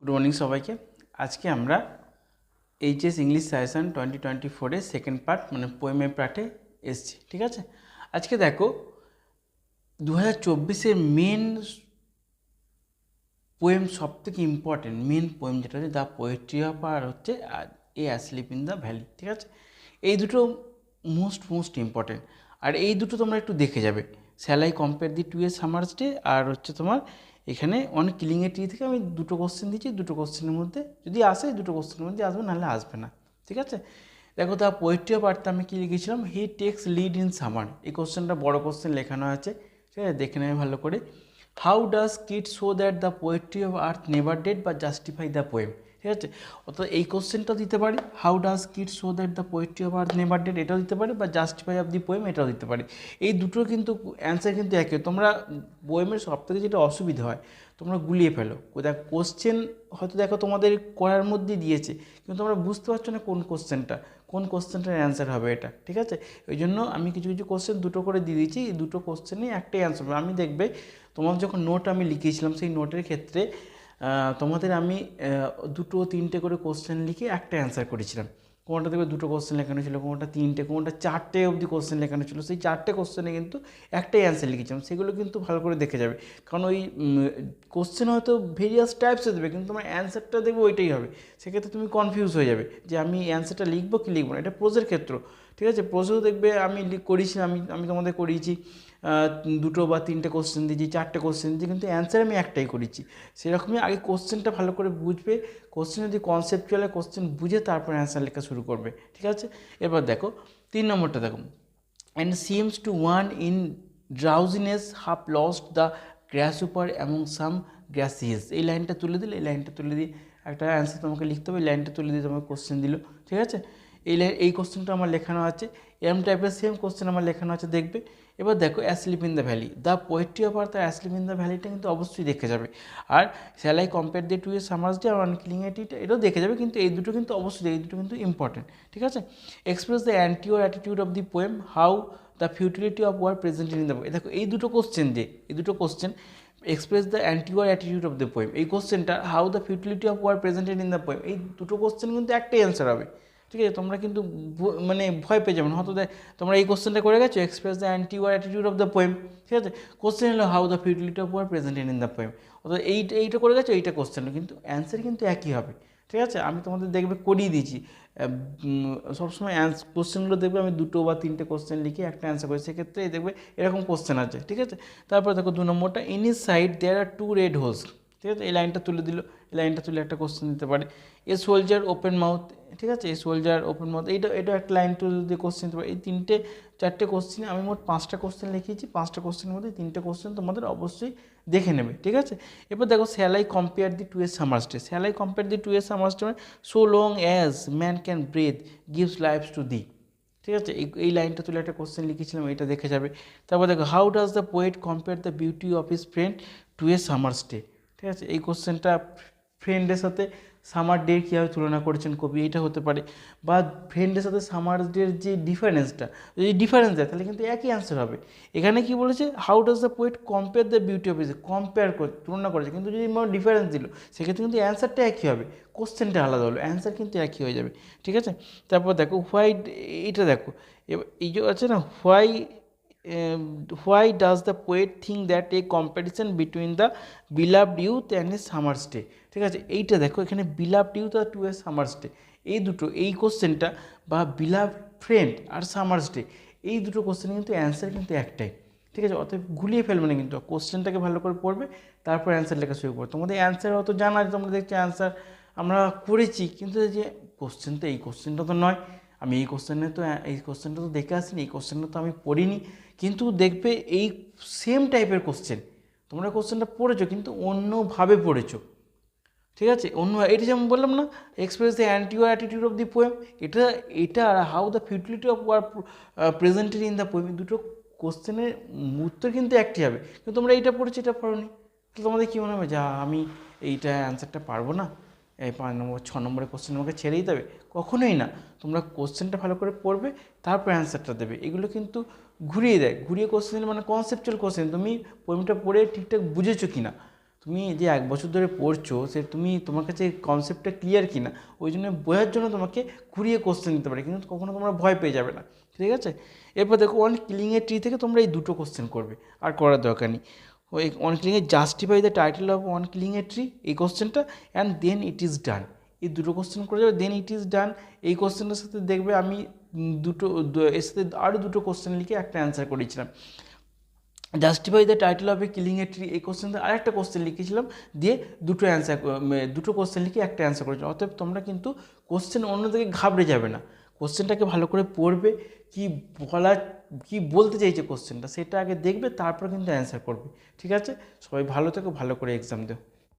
Good morning সবাইকে। আজকে আমরা এইচএস ইংলিশ সাজেশন 2024-এর সেকেন্ড পার্ট মানে পোয়েমের পার্টে এসছি। ঠিক আছে, আজকে দেখো 2024-এর মেন পোয়েম, সব থেকে ইম্পর্টেন্ট মেন পোয়েম যেটা হচ্ছে দ্য পোয়েট্রি অফ আর হচ্ছে এ অ্যাসলিপ ইন দ্য ভ্যালি। ঠিক আছে, এই দুটো মোস্ট ইম্পর্টেন্ট। আর এই দুটো তোমরা একটু দেখে যাবে, shall I compare thee to a summer's day আর হচ্ছে তোমার এখানে অনেক কিলিং এ ট্রি থেকে আমি দুটো কোশ্চেন দিচ্ছি, দুটো কোশ্চেনের মধ্যে যদি আসে দুটো কোশ্চেনের মধ্যে আসবে, নাহলে আসবে না। ঠিক আছে, দেখো দ্য পোয়েট্রি অফ আর্থ আমি কী লিখেছিলাম, he takes lead in summer. এই কোশ্চেনটা বড় কোশ্চেন লেখানো আছে, ঠিক আছে, দেখে নেবে ভালো করে। How does Keats show that the poetry of earth never dead বা জাস্টিফাই দ্য পোয়েম। ঠিক আছে, অর্থাৎ এই কোশ্চেনটা দিতে পারি, how does Keats show that the poetry of earth never dead, এটাও দিতে পারি, বা জাস্টিফাই অফ দি পোয়েম এটাও দিতে পারি। এই দুটোর কিন্তু অ্যান্সার কিন্তু একই। তোমরা পোয়েমের সবথেকে যেটা অসুবিধা হয়, তোমরা গুলিয়ে ফেলো। দেখো কোশ্চেন হয়তো দেখো তোমাদের করার মধ্যে দিয়েছে, কিন্তু তোমরা বুঝতে পারছো না কোন কোশ্চেনটার অ্যান্সার হবে এটা। ঠিক আছে, ওই জন্য আমি কিছু কিছু কোশ্চেন দুটো করে দিয়ে দিয়েছি, এই দুটো কোশ্চেনে একটাই অ্যান্সার হবে। আমি দেখবে তোমাদের যখন নোট আমি লিখেছিলাম, সেই নোটের ক্ষেত্রে তোমাদের আমি দুটো তিনটে করে কোশ্চেন লিখে একটা অ্যান্সার করেছিলাম। কোনটা দেখবে দুটো কোশ্চেন লেখানো ছিল, কোনটা তিনটে, কোনটা চারটে অবধি কোশ্চেন লেখানো ছিল। সেই চারটে কোশ্চেনে কিন্তু একটাই অ্যান্সার লিখেছিলাম। সেগুলো কিন্তু ভালো করে দেখে যাবে, কারণ ওই কোশ্চেন হয়তো ভেরিয়াস টাইপসে দেবে, কিন্তু তোমার অ্যান্সারটা দেখবে ওইটাই হবে। সেক্ষেত্রে তুমি কনফিউজ হয়ে যাবে যে আমি অ্যান্সারটা লিখবো কি লিখবো না। এটা প্রোজের ক্ষেত্র। ঠিক আছে, প্রোজেও দেখবে আমি করেছি, আমি তোমাদের করিয়েছি দুটো বা তিনটে কোশ্চেন দিয়েছি, চারটে কোশ্চেন দিয়েছি, কিন্তু অ্যান্সার আমি একটাই করেছি। সেরকমই আগে কোশ্চেনটা ভালো করে বুঝবে, কোশ্চেন যদি কনসেপচুয়াল কোশ্চেন বুঝে তারপর অ্যান্সার লেখা শুরু করবে। ঠিক আছে, এবার দেখো 3 নম্বরটা দেখো, and seems to one in drowsiness half lost the grasshopper among some grasses. এই লাইনটা তুলে দিলে, এই লাইনটা তুলে দিয়ে একটা অ্যান্সার তোমাকে লিখতে হবে। এই লাইনটা তুলে দিয়ে তোমাকে কোশ্চেন দিল। ঠিক আছে, এই কোশ্চেনটা আমার লেখানো আছে, এরম টাইপের সেম কোশ্চেন আমার লেখানো আছে, দেখবে। এবার দেখো asleep in the valley, the poetry of earth আর অ্যাসলিপ ইন দ্য ভ্যালিটা কিন্তু অবশ্যই দেখে যাবে। আর shall I compare thee to a summer's day আর অনকিলিং এটিটা, এটাও দেখে যাবে, কিন্তু এই দুটো কিন্তু অবশ্যই, এই দুটো কিন্তু ইম্পর্টেন্ট। ঠিক আছে, express the entire attitude of the poem, how the futility of war present in the poem. দেখো এই দুটো কোশ্চেন এই দুটো কোশ্চেন express the entire attitude of the poem, এই কোশ্চেনটা how the futility of war presented in the poem, এই দুটো কোশ্চেন কিন্তু একটাই অ্যান্সার হবে। ঠিক আছে, তোমরা কিন্তু মানে ভয় পেয়ে যাবে না। হয়তো তোমরা এই কোশ্চেনটা করে গেছো, express the entire attitude of the poem. ঠিক আছে, কোশ্চেন হলো how the futility of war presented in the poem. অর্থাৎ এইটা করে গেছো, এইটা কোশ্চেনটা কিন্তু অ্যান্সার কিন্তু একই হবে। ঠিক আছে, আমি তোমাদের দেখবে করিয়ে দিয়েছি। সবসময় কোশ্চেনগুলো দেখবে আমি দুটো বা তিনটে কোশ্চেন লিখে একটা অ্যান্সার করি, সেক্ষেত্রে দেখবে এরকম কোশ্চেন আছে। ঠিক আছে, তারপর দেখো 2 নম্বরটা, in his side there are 2 red holes. ঠিক আছে, এই লাইনটা তুলে দিল, এই লাইনটা তুলে একটা কোশ্চেন দিতে পারে। A soldier open mouth. ঠিক আছে, এই সোলজার ওপেন মাউথ, এটা একটা লাইন তুলে দিয়ে কোশ্চেন দিতে পারে। এই চারটে কোশ্চেনে আমি মোট 5টা কোশ্চেন লিখিয়েছি। 5টা কোশ্চেনের মধ্যে 3টে কোশ্চেন তোমাদের অবশ্যই দেখে নেবে। ঠিক আছে, এবার দেখো shall I compare thee to a summer's day. Shall I compare thee to a summer's day, so long as man can breathe gives life to thee. ঠিক আছে, এই লাইনটা তুলে একটা কোশ্চেন লিখেছিলাম, এটা দেখে যাবে। তারপর দেখো how does the poet compare the beauty of his friend to a summer's day. ঠিক আছে, এই কোশ্চেনটা ফ্রেন্ডের সাথে সামার ডে কীভাবে তুলনা করেছেন কবি, এটা হতে পারে। বা ফ্রেন্ডের সাথে সামার ডের যে ডিফারেন্সটা, যদি ডিফারেন্স দেয় তাহলে কিন্তু একই অ্যান্সার হবে। এখানে কি বলেছে, how does the poet compare the beauty of his, compare করে তুলনা করেছে, কিন্তু যদি ডিফারেন্স দিল সেক্ষেত্রে কিন্তু অ্যান্সারটা একই হবে, কোশ্চেনটা আলাদা হলো, অ্যান্সার কিন্তু একই হয়ে যাবে। ঠিক আছে, তারপর দেখো হোয়াই, এটা দেখো এই যে আছে না, why does the poet think that a comparison between the beloved youth and a summer's day. ঠিক আছে, এইটা দেখো এখানে বিলাভড ইউথ আর টু এ সামার্স ডে, এই দুটো, এই কোশ্চেনটা বা বিলাভড ফ্রেন্ড আর সামার্স ডে, এই দুটো কোশ্চেন কিন্তু অ্যান্সার কিন্তু একটাই। ঠিক আছে, অতএব গুলিয়ে ফেলবে না, কিন্তু কোশ্চেনটাকে ভালো করে পড়বে, তারপর অ্যান্সার লেখা শুরু করবে। তোমাদের অ্যান্সার অত জানা আছে, তোমরা দেখছো অ্যান্সার আমরা করেছি, কিন্তু যে কোশ্চেন তো এই কোশ্চেনটা তো নয়, আমি এই কোশ্চেনটা তো দেখে আসিনি, এই কোশ্চেনটা তো আমি পড়িনি, কিন্তু দেখবে এই সেম টাইপের কোশ্চেন তোমরা কোশ্চেনটা পড়েছো, কিন্তু অন্যভাবে পড়েছো। ঠিক আছে, এটা যেমন বললাম না, express the entire attitude of the poem, এটা আর how the futility of war presented in the poem, দুটো কোশ্চেনের উত্তর কিন্তু একটি হবে, কিন্তু তোমরা এইটা পড়েছো, এটা পড়োনি। তো তোমাদের কী মনে হবে, যা আমি এইটা অ্যান্সারটা পারবো না, এই 5 নম্বর 6 নম্বরের কোশ্চেন আমাকে ছেড়েই দেবে? কখনোই না, তোমরা কোশ্চেনটা ভালো করে পড়বে, তারপর অ্যান্সারটা দেবে। এগুলো কিন্তু ঘুরিয়ে দেয়, ঘুরিয়ে কোশ্চেন মানে কনসেপচুয়াল কোশ্চেন, তুমি পোয়েমটা পড়ে ঠিকঠাক বুঝেছো কি না, তুমি যে 1 বছর ধরে পড়ছো সে তোমার কাছে কনসেপ্টটা ক্লিয়ার কি না, ওই জন্য বোঝার জন্য তোমাকে ঘুরিয়ে কোশ্চেন দিতে পারে, কিন্তু কখনো তোমরা ভয় পেয়ে যাবে না। ঠিক আছে, এরপর দেখো অন কিলিং এ ট্রি থেকে তোমরা এই দুটো কোশ্চেন করবে, আর করার দরকার নেই। ওই on killing a justify the title of on killing a tree, এই কোশ্চেনটা, and then it is done, এই দুটো কোশ্চেন করে যাবে, দেন ইট ইজ ডান। এই কোশ্চেনটার সাথে দেখবে আমি এর সাথে আরও দুটো কোশ্চেন লিখে একটা অ্যান্সার করেছিলাম। Justify the title of A killing a tree, এই কোশ্চেন আরেকটা কোশ্চেন লিখেছিলাম, দিয়ে দুটো কোশ্চেন লিখে একটা অ্যান্সার করেছিলাম। অতএব তোমরা কিন্তু কোশ্চেন অন্যদিকে ঘাবড়ে যাবে না, কোশ্চেনটাকে ভালো করে পড়বে, কি বলতে চাইছে কোশ্চেনটা সেটা আগে দেখবে, তারপর কিন্তু অ্যান্সার করবে। ঠিক আছে, সবাই ভালো থেকো, ভালো করে এক্সাম দেও।